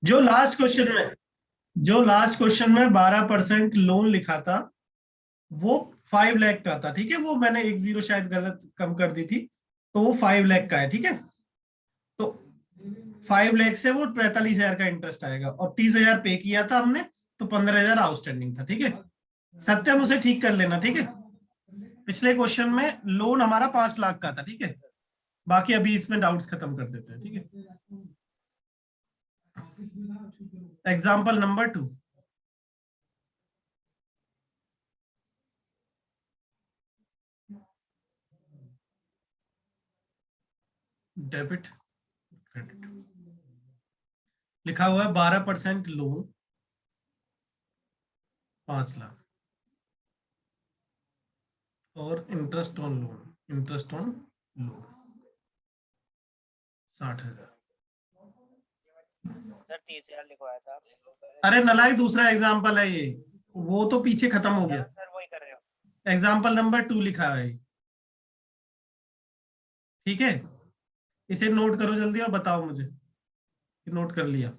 जो last question में जो लास्ट क्वेश्चन में 12% लोन लिखा था, वो 5 लाख का था। ठीक है, वो मैंने 1 0 शायद गलत कम कर दी थी, तो वो 5 लाख का है। ठीक है, तो 5 लाख से वो 45,000 का इंटरेस्ट आएगा, और 30,000 पे किया था हमने, तो 15,000 आउटस्टैंडिंग था। ठीक है, सत्यम उसे ठीक कर लेना। ठीक है, पिछले क्वेश्चन में लोन हमारा 5 लाख का था। ठीक है, बाकी अभी इसमें डाउट्स खत्म कर देते हैं। ठीक है, एग्जाम्पल नंबर 2। डेबिट क्रेडिट लिखा हुआ है 12% लोन 5 लाख, और इंटरेस्ट ऑन लोन 60,000। सर 30,000 लिखवाया था। अरे नलाई, दूसरा एग्जाम्पल है ये, वो तो पीछे खत्म हो गया। सर वही कर रहे हो। एग्जाम्पल नंबर 2 लिखा है। ठीक है, इसे नोट करो जल्दी और बताओ मुझे कि नोट कर लिया।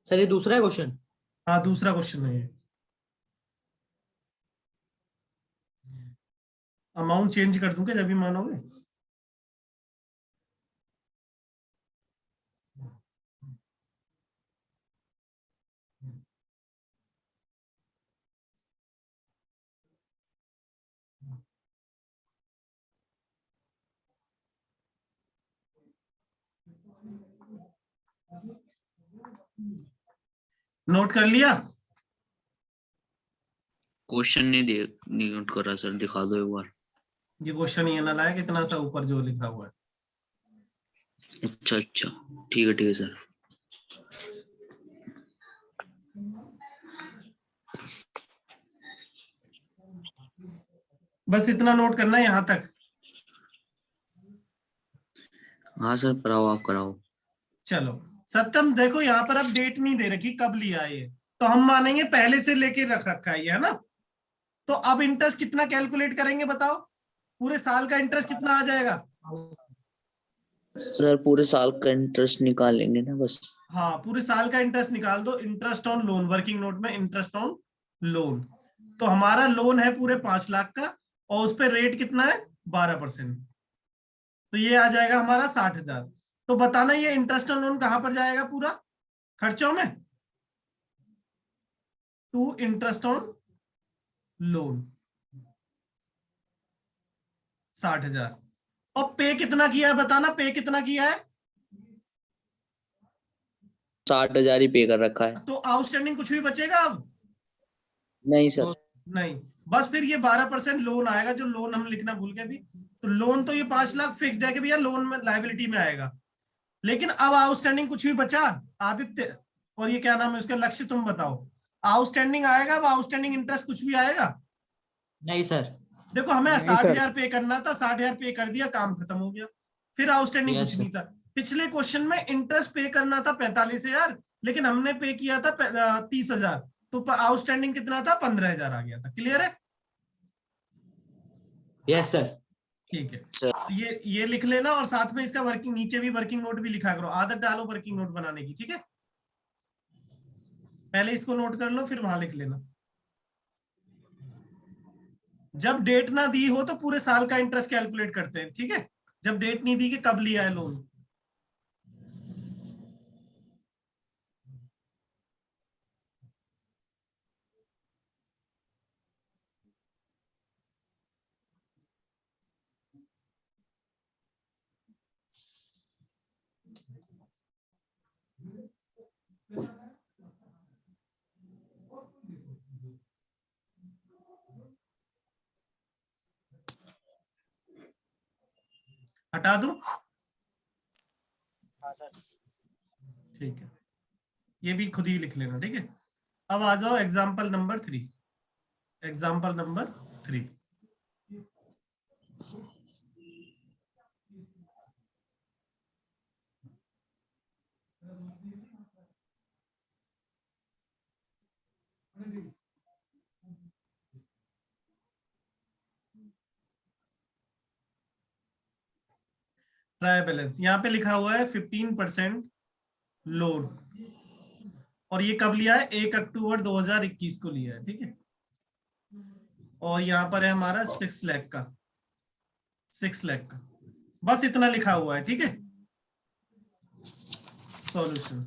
सर ये दूसरा है क्वेश्चन। हाँ, दूसरा क्वेश्चन है ये। अमाउंट चेंज कर दूं क्या जब भी मानोगे? नोट कर लिया? क्वेश्चन नहीं नोट कर रहा सर, दिखा दो एक बार। ये क्वेश्चन ये ना लाया कितना सा ऊपर जो लिखा हुआ है। अच्छा अच्छा, ठीक है सर। बस इतना नोट करना है यहां तक। हाँ सर, कराओ, आप कराओ। चलो सत्यम, देखो यहाँ पर अब डेट नहीं दे रखी कब लिया है ये, तो हम मानेंगे पहले से लेके रख रखा है ये, है ना? तो अब इंटरेस्ट कितना कैलकुलेट करेंगे बताओ? पूरे साल का इंटरेस्ट कितना आ जाएगा? सर पूरे साल का इंटरेस्ट निकालेंगे ना बस। हाँ, पूरे साल का इंटरेस्ट निकाल दो। Interest on loan, working note में इंटरेस्ट ऑन लोन। तो हमारा लोन है पूरे 5 लाख का, और उस पर रेट कितना है? 12%। तो ये आ जाएगा हमारा 60,000। तो बताना ये इंटरेस्ट ऑन लोन कहां पर जाएगा? पूरा खर्चों में, टू इंटरेस्ट ऑन लोन 60,000। और पे कितना किया है बताना, पे कितना किया है? 60,000 ही पे कर रखा है। तो आउटस्टैंडिंग कुछ भी बचेगा अब? नहीं सर। नहीं, बस फिर ये 12% लोन आएगा, जो लोन हम लिखना भूल गए भी। तो लोन तो ये 5 लाख फिक्स है कि भैया लोन में लाइबिलिटी में आएगा, लेकिन अब आउटस्टैंडिंग कुछ भी बचा आदित्य, और ये क्या नाम है उसका, लक्ष्य, तुम बताओ। आउटस्टैंडिंग आएगा? अब आउटस्टैंडिंग इंटरेस्ट कुछ भी आएगा? नहीं सर। देखो, हमें नहीं 60,000 पे करना था, 60,000 पे कर दिया, काम खत्म हो गया। फिर आउटस्टैंडिंग यस कुछ सर। नहीं था। पिछले क्वेश्चन में इंटरेस्ट पे करना था 45,000, लेकिन हमने पे किया था 30,000, तो आउटस्टैंडिंग कितना था? 15,000 आ गया था। क्लियर है? Yes sir. ठीक है, सर तो ये लिख लेना, और साथ में इसका वर्किंग, नीचे भी वर्किंग नोट भी लिखा करो, आदत डालो वर्किंग नोट बनाने की। ठीक है, पहले इसको नोट कर लो, फिर वहां लिख लेना। जब डेट ना दी हो तो पूरे साल का इंटरेस्ट कैलकुलेट करते हैं। ठीक है, जब डेट नहीं दी कि कब लिया है लोन। हटा दूं? हाँ सर। ठीक है, ये भी खुद ही लिख लेना। ठीक है, अब आ जाओ example number 3। Example number 3। Trial balance यहाँ पे लिखा हुआ है 15% लोन, और ये कब लिया है? 1 अक्टूबर 2021 को लिया है, ठीक है। और यहाँ पर है हमारा 6 लाख का, 6 लाख का, बस इतना लिखा हुआ है, ठीक है। सॉल्यूशन,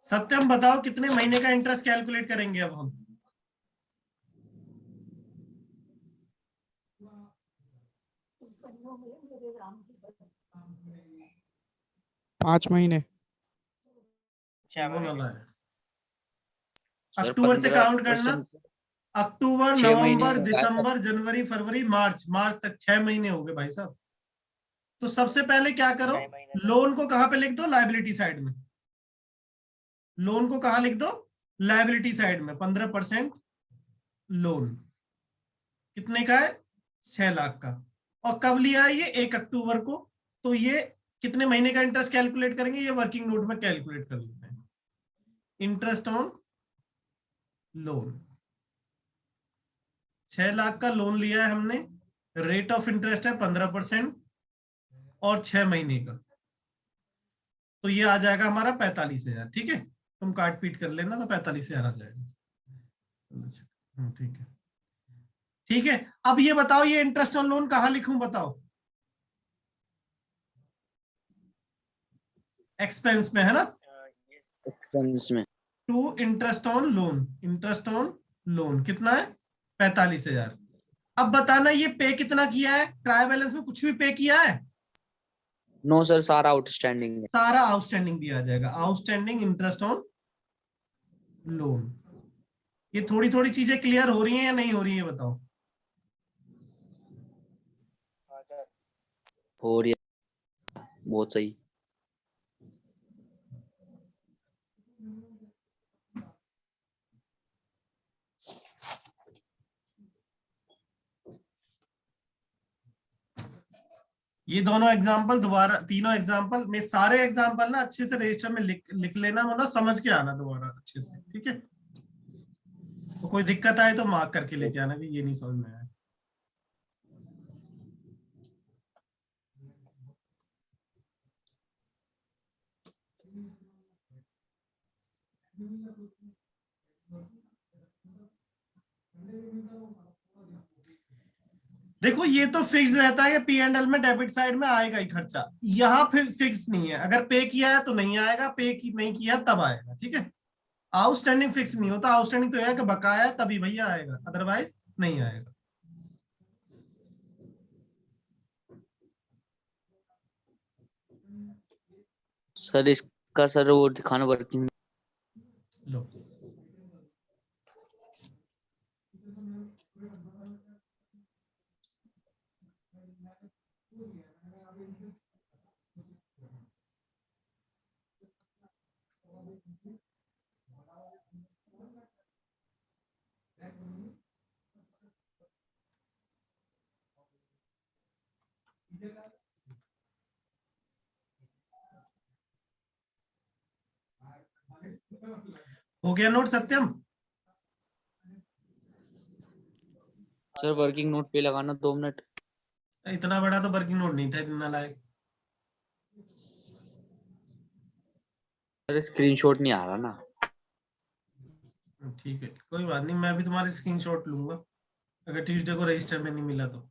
सत्यम बताओ कितने महीने का इंटरेस्ट कैलकुलेट करेंगे अब हम? 5 महीने। 6 वो महीने। वाला है। सर अक्टूबर से काउंट करना, 15% अक्टूबर, 6 महीने नवंबर, का है, दिसंबर, जनवरी, फरवरी, मार्च, मार्च तक 6 महीने हो गए भाई साहब। तो सबसे पहले क्या करो, 6 महीने का। लोन को कहां पे लिख दो? लायबिलिटी साइड में। लोन को कहां लिख दो? लायबिलिटी साइड में। 15% लोन कितने का है? 6 लाख का। और कब लिया है ये? 1 अक्टूबर को। तो ये कितने महीने का इंटरेस्ट कैलकुलेट करेंगे? ये वर्किंग नोट में कैलकुलेट कर लेते हैं। इंटरेस्ट ऑन लोन, 6 लाख का लोन लिया है हमने, रेट ऑफ इंटरेस्ट है 15% और 6 महीने का, तो ये आ जाएगा हमारा 45,000, ठीक है। तुम काट पीट कर लेना तो 45,000 आ जाएगा। ठीक है, ठीक है। अब ये बताओ, ये इंटरेस्ट ऑन लोन कहां लिखूं बताओ? एक्सपेंस में है ना, एक्सपेंस में। To interest on loan, interest on loan कितना है? 45,000। अब बताना ये पे कितना किया है? ट्रायल बैलेंस में कुछ भी पे किया है? नो सर, सारा आउटस्टैंडिंग है। सारा आउटस्टैंडिंग दिया जाएगा, आउटस्टैंडिंग इंटरेस्ट ऑन लोन। ये थोड़ी थोड़ी चीजें क्लियर हो रही हैं या नहीं हो रही है बताओ? हाँ सर। हो रही है, बहुत सही। ये दोनों एग्जांपल दोबारा, तीनों एग्जांपल में, सारे एग्जांपल ना अच्छे से रजिस्टर में लिख लेना, मतलब समझ के आना दोबारा अच्छे से, ठीक है। तो कोई दिक्कत आए तो मार्क करके लेके आना कि ये नहीं समझ में आया। देखो ये तो फिक्स रहता है कि P&L में डेबिट साइड में आएगा ही खर्चा, यहाँ फिर फिक्स नहीं है। अगर पे किया है तो नहीं आएगा, पे की नहीं किया तब आएगा, ठीक है। आउटस्टैंडिंग फिक्स नहीं होता, आउटस्टैंडिंग तो है कि बकाया है तभी भैया आएगा, अदरवाइज नहीं आएगा। सर इसका सर वो दिखाना वर्किंग। लो, हो गया नोट सत्यम? सर वर्किंग नोट पे लगाना 2 मिनट। इतना बड़ा तो वर्किंग नोट नहीं था, इतना लायक। सर स्क्रीनशॉट नहीं आ रहा ना। ठीक है, कोई बात नहीं, मैं भी तुम्हारी स्क्रीनशॉट लूंगा अगर ट्यूसडे को रजिस्टर में नहीं मिला तो।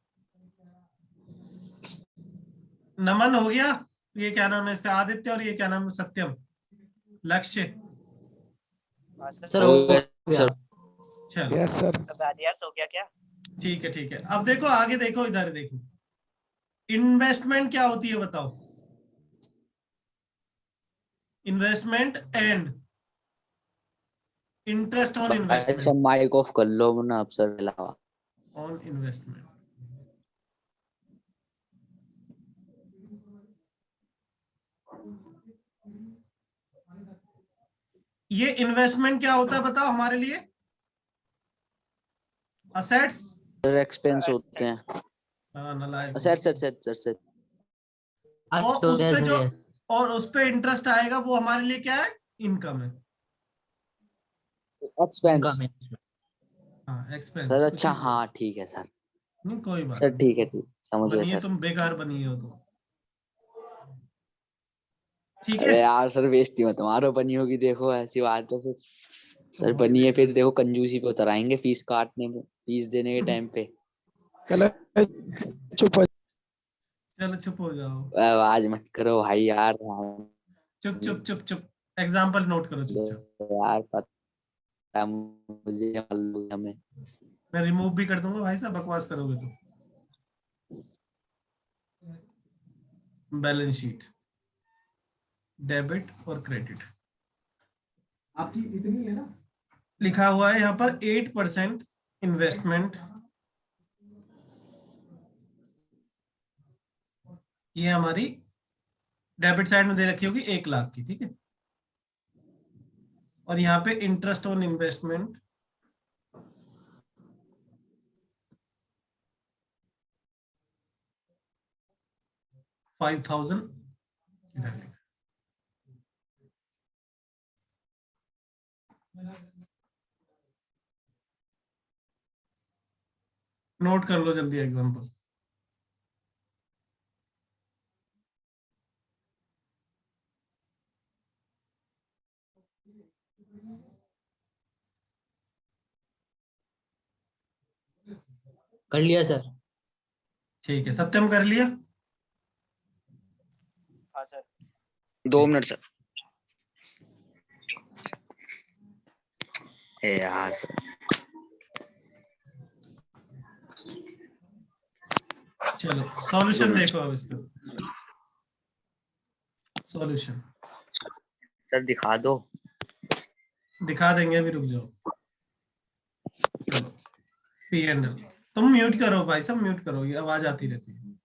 नमन हो गया, ये क्या नाम है इसका? आदित्य, और ये क्या नाम है? सत्यम, लक्ष्य। हाँ सर। सर हो हो गया गया। सर। चलो यस सर। अब आदियार्स हो गया क्या? ठीक है, ठीक है। अब देखो आगे, देखो इधर देखो, इन्वेस्टमेंट क्या होती है बताओ? इन्वेस्टमेंट एंड इंटरेस्ट ऑन भाई इन्वेस्टमेंट, सब माइक ऑफ कर लो ना आप सर अलावा। On investment. ये इन्वेस्टमेंट क्या होता है बताओ हमारे लिए? असेट्स। सर एक्सपेंस होते हैं। हाँ नालायक हो। Assets assets assets. और उस पे yes, जो yes. और उस पे इंटरेस्ट आएगा वो हमारे लिए क्या है? इनकम है। एक्सपेंस। Income है। हाँ, एक्सपेंस। सर अच्छा, हाँ ठीक है सर। नहीं, कोई बात सर नहीं, ठीक है, ठीक समझ गए बनिए, सर। तुम बेकार बनिए हो तो। ठीक अरे है। यार सर, बेइज्जती मत मारो, बनी होगी देखो, ऐसी बात है फिर। सर तुम भी बनी है बेकार। फिर देखो, कंजूसी पे उतर आएंगे फीस काटने में, फीस देने के टाइम पे। चलो चुप हो चलो चुप हो जाओ, आवाज मत करो भाई यार। चुप चुप चुप चुप। एग्जाम्पल नोट करो चुपचाप। यार पता है मुझे, मालूम है हमें। मैं रिमूव भी कर दूंगा भाई साहब, बकवास करोगे तो। बैलेंस शीट, डेबिट और क्रेडिट आपकी इतनी है ना। लिखा हुआ है यहाँ पर 8% इन्वेस्टमेंट, ये हमारी डेबिट साइड में दे रखी होगी 1 लाख की, ठीक है। और यहाँ पे इंटरेस्ट ऑन इन्वेस्टमेंट 5,000 इधर लिखा। नोट कर लो जल्दी एग्जांपल। कर लिया सर। ठीक है, सत्यम कर लिया? हाँ सर। 2 minute sir. ए यार सर, चलो सॉल्यूशन देखो अब इसका। सॉल्यूशन सर दिखा दो। दिखा देंगे, अभी रुक जाओ। चलो, P&L। तुम म्यूट करो भाई, सब म्यूट करो, ये आवाज आती रहती है।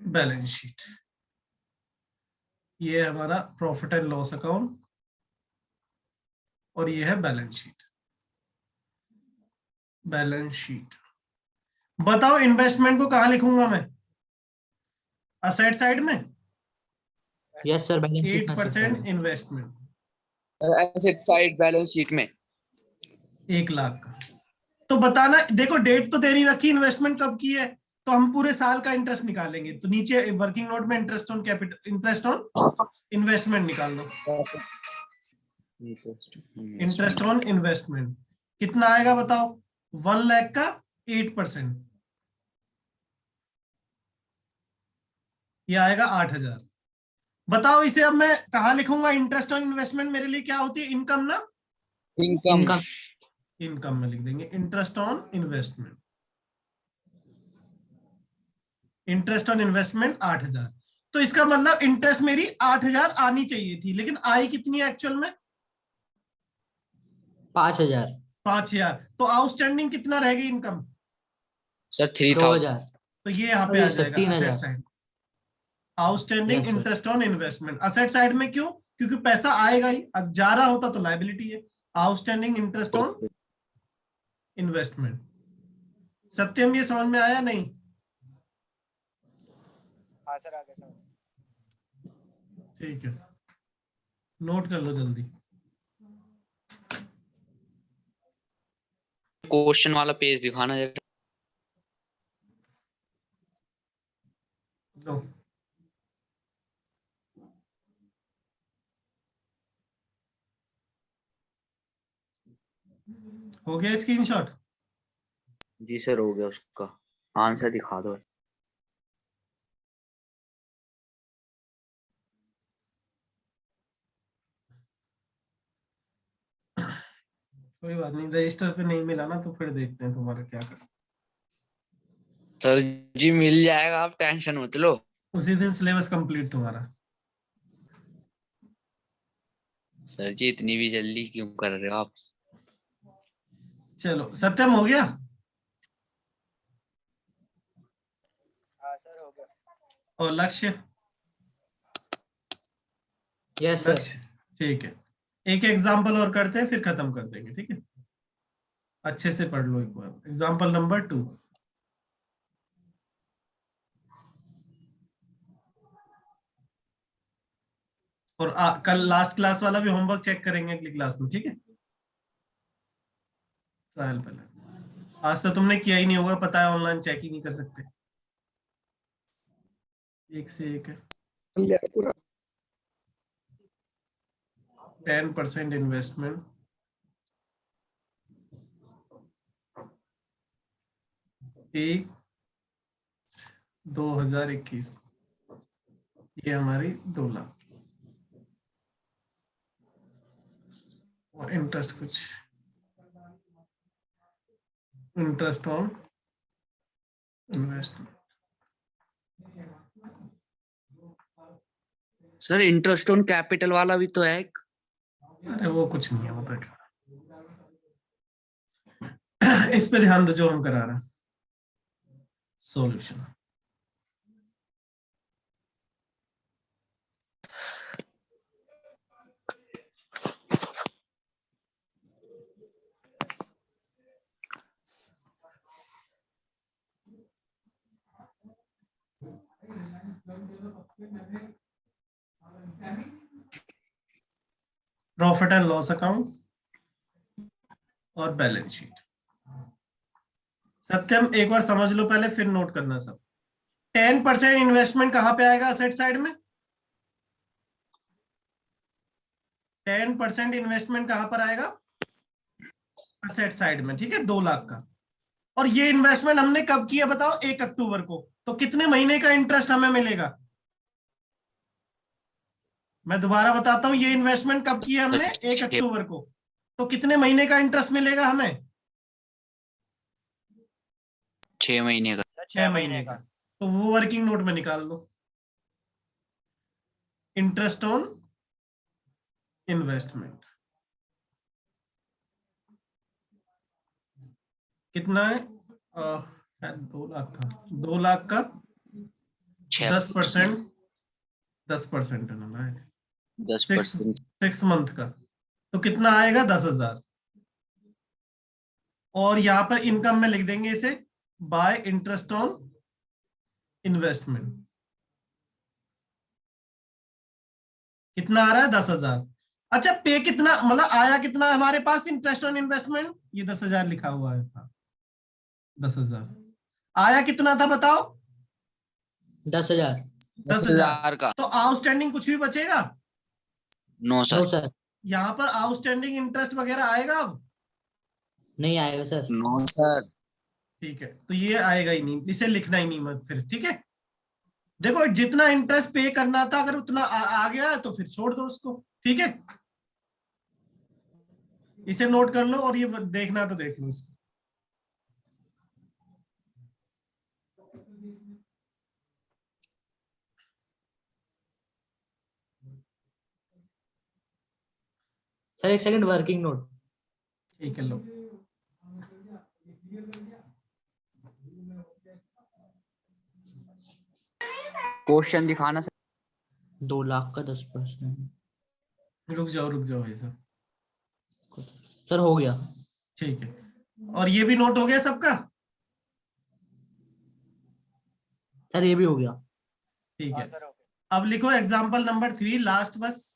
बैलेंस शीट, ये है हमारा प्रॉफिट एंड लॉस अकाउंट और ये है बैलेंस शीट। बैलेंस शीट, बताओ इन्वेस्टमेंट को कहाँ लिखूंगा मैं? असेट साइड में यस सर, बैलेंस शीट में 8% investment, asset side balance sheet में 1 लाख का। तो बताना, देखो डेट तो तेरी रखी, इन्वेस्टमेंट कब की है, तो हम पूरे साल का इंटरेस्ट निकालेंगे। तो नीचे वर्किंग नोट में interest on capital, interest on investment निकाल दो। इंटरेस्ट ऑन इन्वेस्टमेंट कितना आएगा बताओ? 1 लाख का 8%, ये आएगा 8,000। बताओ इसे अब मैं कहाँ लिखूंगा? इंटरेस्ट ऑन इन्वेस्टमेंट मेरे लिए क्या होती है? इनकम ना। इनकम। इनकम में लिख देंगे interest on investment. Interest on investment 8,000। तो इसका मतलब इंटरेस्ट मेरी 8,000 आनी चाहिए थी, लेकिन आई कितनी है एक्चुअल में? 5,000। 5,000। तो आउटस्टैंडिंग कितना रहेगी इनकम? सर 3,000। 2,000। तो ये यहाँ पे आ यस सर, जाएगा 3,000। Asset side. Outstanding yes sir. Interest on investment asset side में, क्यों? क्योंकि पैसा आएगा ही, अब जा रहा होता तो लायबिलिटी है। Outstanding interest on investment. Satyam, ये समझ में आया नहीं? हाँ सर, आगे सर। ठीक है, नोट कर लो जल्दी। क्वेश्चन वाला पेज दिखाना जरा। लो, हो गया स्क्रीनशॉट? जी सर हो गया, उसका आंसर दिखा दो। कोई बात नहीं, रजिस्टर पे नहीं मिला ना, तो फिर देखते हैं तुम्हारा क्या कर। सर जी मिल जाएगा, आप टेंशन मत लो। उसी दिन सिलेबस कंप्लीट तुम्हारा। सर जी इतनी भी जल्दी क्यों कर रहे हो आप? चलो सत्यम, हो गया? हाँ सर, हो गया। और लक्ष्य? Yes sir. लक्ष्य, ठीक है। एक एग्जाम्पल और करते हैं, फिर खत्म कर देंगे, ठीक है। अच्छे से पढ़ लो एक बार। Example number 2। और कल लास्ट क्लास वाला भी होमवर्क चेक करेंगे अगली क्लास में, ठीक है। ट्रायल बैलेंस आज तो तुमने किया ही नहीं होगा, पता है ऑनलाइन चेक ही नहीं कर सकते, एक से एक है। कर लिया पूरा। 10% इन्वेस्टमेंट, एक 2021, ये हमारी 2 लाख। और इंटरेस्ट कुछ, interest on investment. Sir interest on capital वाला भी तो है एक। अरे वो कुछ नहीं है, वो तो क्या। इस पे ध्यान दो जो हम करा रहे हैं। Solution. Profit and loss account और बैलेंस शीट। सत्यम एक बार समझ लो पहले, फिर नोट करना सब। 10% इन्वेस्टमेंट कहां पे आएगा असेट साइड में? 10% इन्वेस्टमेंट कहां पर आएगा? असेट साइड में, ठीक है, 2 लाख का। और ये इन्वेस्टमेंट हमने कब किया बताओ? 1 अक्टूबर को। तो कितने महीने का इंटरेस्ट हमें मिलेगा? मैं दोबारा बताता हूं, ये इन्वेस्टमेंट कब किया हमने? 1 अक्टूबर को। तो कितने महीने का इंटरेस्ट मिलेगा हमें? 6 महीने का। 6 महीने का। तो वो वर्किंग नोट में निकाल दो। इंटरेस्ट ऑन इन्वेस्टमेंट कितना है? 2 लाख था। 2 लाख का 10%, 10% है ना, 10%। 6 मंथ का। तो कितना आएगा? 10,000। और यहां पर इनकम में लिख देंगे इसे बाय इंटरेस्ट ऑन इन्वेस्टमेंट। कितना आ रहा है? 10,000। अच्छा, पे कितना, मतलब आया कितना हमारे पास इंटरेस्ट ऑन इन्वेस्टमेंट? ये 10,000 लिखा हुआ है था। 10,000 आया कितना था बताओ? 10,000। 10,000 का। तो आउटस्टैंडिंग कुछ भी बचेगा? No no sir. सर, यहाँ पर आउटस्टैंडिंग इंटरेस्ट वगैरह आएगा अब? नहीं आएगा सर। No sir. ठीक है, तो ये आएगा ही नहीं, इसे लिखना ही नहीं मत फिर, ठीक है। देखो जितना इंटरेस्ट पे करना था अगर उतना आ गया तो फिर छोड़ दो उसको, ठीक है। इसे नोट कर लो और ये देखना तो देख लो इसको। सर एक सेकंड, वर्किंग नोट। ठीक है, लो। क्वेश्चन दिखाना सर। 2 लाख का 10%। रुक जाओ भाई साहब। सर हो गया। ठीक है, और ये भी नोट हो गया सबका? सर ये भी हो गया। ठीक है, हाँ सर, ओके। अब लिखो एग्जाम्पल नंबर 3 लास्ट बस,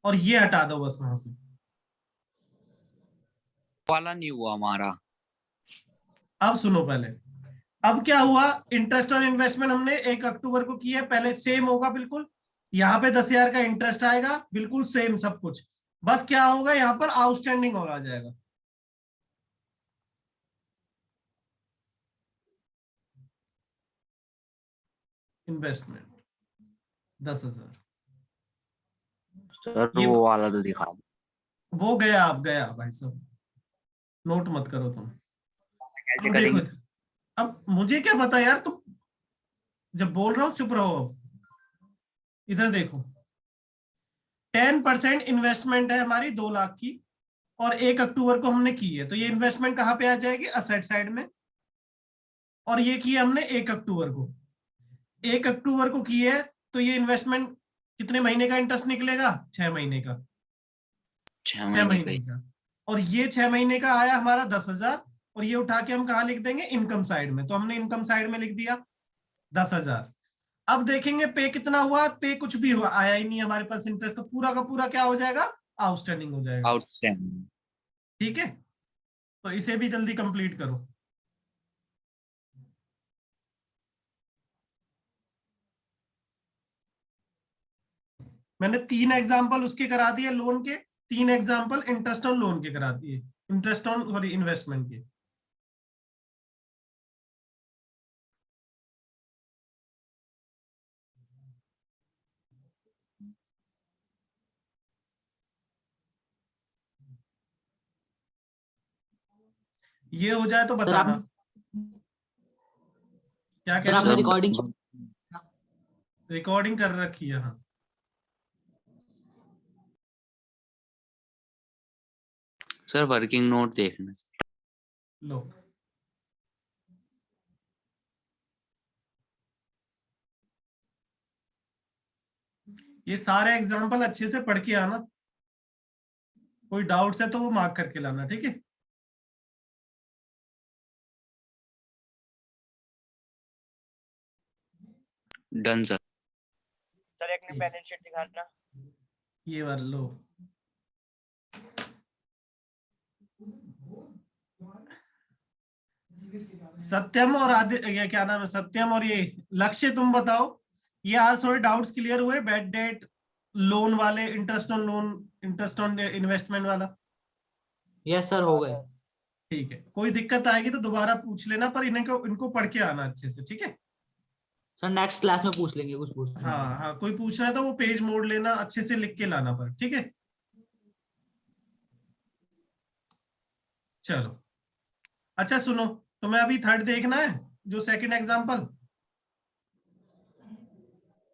और ये हटा दो बस वहां से। वाला नहीं हुआ हमारा। अब सुनो पहले, अब क्या हुआ? इंटरेस्ट ऑन इन्वेस्टमेंट हमने 1 अक्टूबर को किया, पहले सेम होगा बिल्कुल। यहाँ पे 10,000 का इंटरेस्ट आएगा, बिल्कुल सेम सब कुछ। बस क्या होगा यहाँ पर? आउटस्टैंडिंग और आ जाएगा। इन्वेस्टमेंट 10,000। सर ये वो वाला तो दिखा दो। वो गया, आप गया भाई साहब, नोट मत करो तुम। कैसे अब करेंगे? देखो, अब मुझे क्या पता यार, तुम जब बोल रहा हूं चुप रहो। अब इधर देखो, 10% इन्वेस्टमेंट है हमारी 2 लाख की, और 1 अक्टूबर को हमने की है, तो ये इन्वेस्टमेंट कहां पे आ जाएगी? असेट साइड में। और ये की है हमने 1 अक्टूबर को। 1 अक्टूबर को की है, तो ये इन्वेस्टमेंट कितने महीने का इंटरेस्ट निकलेगा? 6 महीने का। 6 6 महीने का महीने ही। का। और ये 6 महीने का आया हमारा 10,000, और ये उठा के हम कहाँ लिख देंगे, इनकम साइड में। तो हमने इनकम साइड में लिख दिया 10,000। अब देखेंगे पे कितना हुआ, पे कुछ भी हुआ, आया ही नहीं हमारे पास इंटरेस्ट, तो पूरा का पूरा क्या हो जाएगा, आउटस्टैंडिंग हो जाएगा। आउटस्टैंडिंग। ठीक है, तो इसे भी जल्दी कंप्लीट करो। मैंने 3 एग्जाम्पल उसके करा दिए लोन के, 3 एग्जाम्पल इंटरेस्ट ऑन लोन के करा दिए, इंटरेस्ट ऑन सॉरी इन्वेस्टमेंट के। ये हो जाए तो सर बताना। आप क्या सर कहना, आपने रिकॉर्डिंग रिकॉर्डिंग कर रखी है। हाँ सर वर्किंग नोट देखना। लो, ये सारे एग्जाम्पल अच्छे से पढ़ के आना, कोई डाउट्स है तो वो मार्क करके लाना, ठीक है। Done sir. सर एक ने बैलेंस शीट दिखाना। ये वाला लो, सत्यम और ये क्या नाम है, सत्यम और ये लक्ष्य, तुम बताओ, ये आज थोड़े डाउट्स क्लियर हुए, बैड डेट लोन वाले, interest on loan, interest on investment वाला? यस सर हो गए। ठीक है, कोई दिक्कत आएगी तो दोबारा पूछ लेना, पर इनको पढ़ के आना अच्छे से, ठीक है। सर नेक्स्ट क्लास में पूछ लेंगे, कुछ पूछ हाँ हाँ, कोई पूछना है तो वो पेज मोड़ लेना, अच्छे से लिख के लाना, पर ठीक है। चलो, अच्छा सुनो, तुम्हें अभी थर्ड देखना है, जो सेकंड एग्जाम्पल